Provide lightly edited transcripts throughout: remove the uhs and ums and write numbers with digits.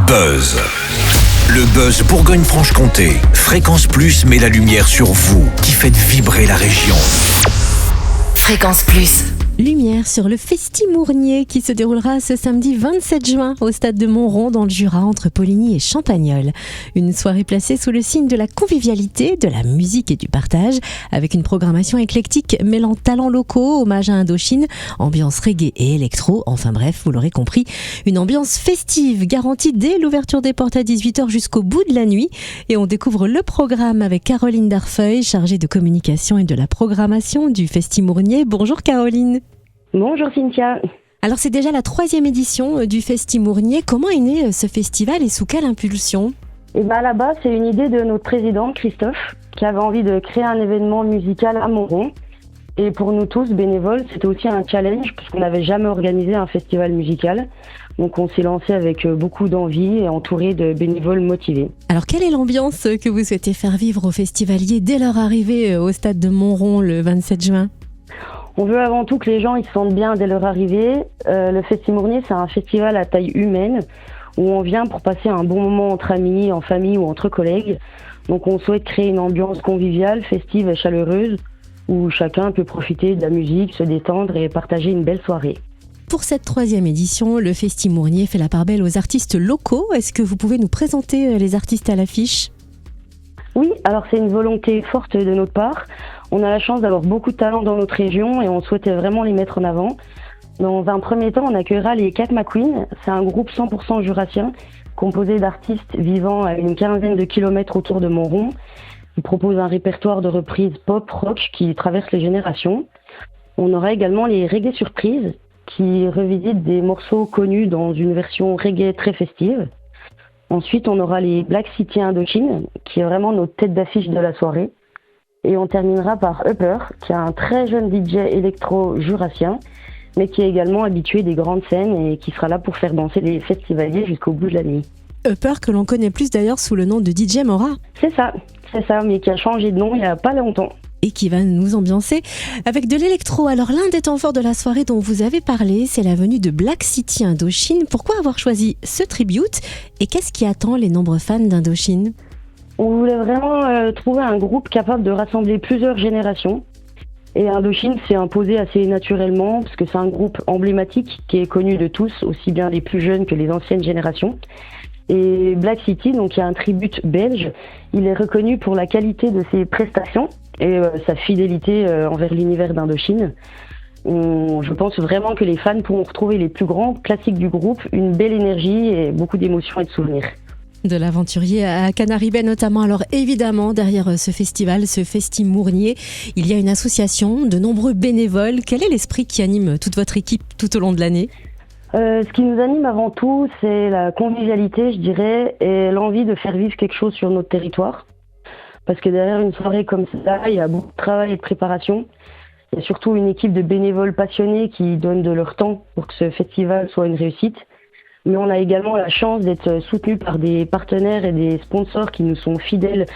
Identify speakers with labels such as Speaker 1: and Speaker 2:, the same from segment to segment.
Speaker 1: Buzz. Le Buzz Bourgogne-Franche-Comté. Fréquence Plus met la lumière sur vous qui faites vibrer la région.
Speaker 2: Fréquence Plus.
Speaker 3: Lumière sur le Festimournier qui se déroulera ce samedi 27 juin au stade de Montrond dans le Jura entre Poligny et Champagnole. Une soirée placée sous le signe de la convivialité, de la musique et du partage avec une programmation éclectique mêlant talents locaux, hommage à Indochine, ambiance reggae et électro. Enfin bref, vous l'aurez compris, une ambiance festive garantie dès l'ouverture des portes à 18h jusqu'au bout de la nuit. Et on découvre le programme avec Caroline Darfeuille, chargée de communication et de la programmation du Festimournier. Bonjour Caroline.
Speaker 4: Bonjour Cynthia.
Speaker 3: Alors c'est déjà la 3e édition du Festimournier. Comment est né ce festival et sous quelle impulsion ?
Speaker 4: À la base, c'est une idée de notre président Christophe qui avait envie de créer un événement musical à Montrond. Et pour nous tous, bénévoles, c'était aussi un challenge puisqu'on n'avait jamais organisé un festival musical. Donc on s'est lancé avec beaucoup d'envie et entouré de bénévoles motivés.
Speaker 3: Alors quelle est l'ambiance que vous souhaitez faire vivre aux festivaliers dès leur arrivée au stade de Montrond le 27 juin ?
Speaker 4: On veut avant tout que les gens ils se sentent bien dès leur arrivée. Le Festimournier, c'est un festival à taille humaine où on vient pour passer un bon moment entre amis, en famille ou entre collègues. Donc on souhaite créer une ambiance conviviale, festive et chaleureuse où chacun peut profiter de la musique, se détendre et partager une belle soirée.
Speaker 3: Pour cette 3e édition, le Festimournier fait la part belle aux artistes locaux. Est-ce que vous pouvez nous présenter les artistes à l'affiche ?
Speaker 4: Oui, alors c'est une volonté forte de notre part. On a la chance d'avoir beaucoup de talents dans notre région et on souhaitait vraiment les mettre en avant. Dans un premier temps, on accueillera les Cat McQueen. C'est un groupe 100% jurassien composé d'artistes vivant à une quinzaine de kilomètres autour de Montrond. Ils proposent un répertoire de reprises pop, rock qui traverse les générations. On aura également les Reggae Surprises qui revisitent des morceaux connus dans une version reggae très festive. Ensuite, on aura les Black City Indochine, qui est vraiment notre tête d'affiche de la soirée. Et on terminera par Upper, qui est un très jeune DJ électro-jurassien, mais qui est également habitué des grandes scènes et qui sera là pour faire danser les festivaliers jusqu'au bout de la nuit.
Speaker 3: Upper, que l'on connaît plus d'ailleurs sous le nom de DJ Mora.
Speaker 4: C'est ça, mais qui a changé de nom il n'y a pas longtemps.
Speaker 3: Et qui va nous ambiancer avec de l'électro. Alors l'un des temps forts de la soirée dont vous avez parlé, c'est la venue de Black City Indochine. Pourquoi avoir choisi ce tribute et qu'est-ce qui attend les nombreux fans d'Indochine ?
Speaker 4: On voulait vraiment trouver un groupe capable de rassembler plusieurs générations. Et Indochine s'est imposé assez naturellement parce que c'est un groupe emblématique qui est connu de tous, aussi bien les plus jeunes que les anciennes générations. Et Black City, donc il y a un tribute belge, il est reconnu pour la qualité de ses prestations et sa fidélité envers l'univers d'Indochine. Je pense vraiment que les fans pourront retrouver les plus grands classiques du groupe, une belle énergie et beaucoup d'émotions et de souvenirs.
Speaker 3: De l'aventurier à Canary Bay notamment. Alors évidemment, derrière ce festival, ce Festimournier, il y a une association, de nombreux bénévoles. Quel est l'esprit qui anime toute votre équipe tout au long de l'année ?
Speaker 4: Ce qui nous anime avant tout, c'est la convivialité, je dirais, et l'envie de faire vivre quelque chose sur notre territoire. Parce que derrière une soirée comme ça, il y a beaucoup de travail et de préparation. Il y a surtout une équipe de bénévoles passionnés qui donnent de leur temps pour que ce festival soit une réussite. Mais on a également la chance d'être soutenus par des partenaires et des sponsors qui nous sont fidèles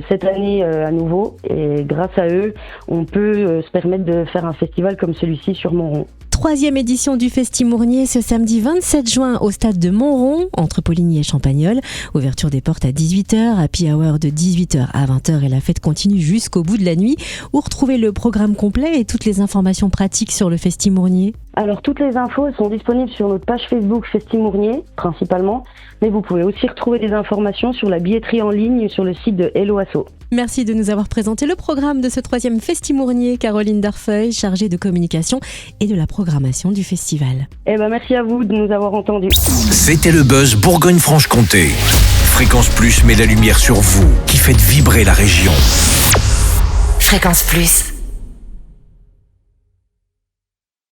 Speaker 4: cette année à nouveau. Et grâce à eux, on peut se permettre de faire un festival comme celui-ci sur Montrond.
Speaker 3: 3e édition du Festimournier ce samedi 27 juin au stade de Montrond, entre Poligny et Champagnole. Ouverture des portes à 18h, happy hour de 18h à 20h et la fête continue jusqu'au bout de la nuit. Où retrouver le programme complet et toutes les informations pratiques sur le Festimournier ?
Speaker 4: Alors toutes les infos sont disponibles sur notre page Facebook Festimournier principalement, mais vous pouvez aussi retrouver des informations sur la billetterie en ligne sur le site de Hello Asso.
Speaker 3: Merci de nous avoir présenté le programme de ce 3e Festimournier, Caroline Darfeuille, chargée de communication et de la programmation du festival.
Speaker 4: Merci à vous de nous avoir entendus.
Speaker 1: C'était le Buzz Bourgogne-Franche-Comté. Fréquence Plus met la lumière sur vous qui faites vibrer la région.
Speaker 2: Fréquence Plus.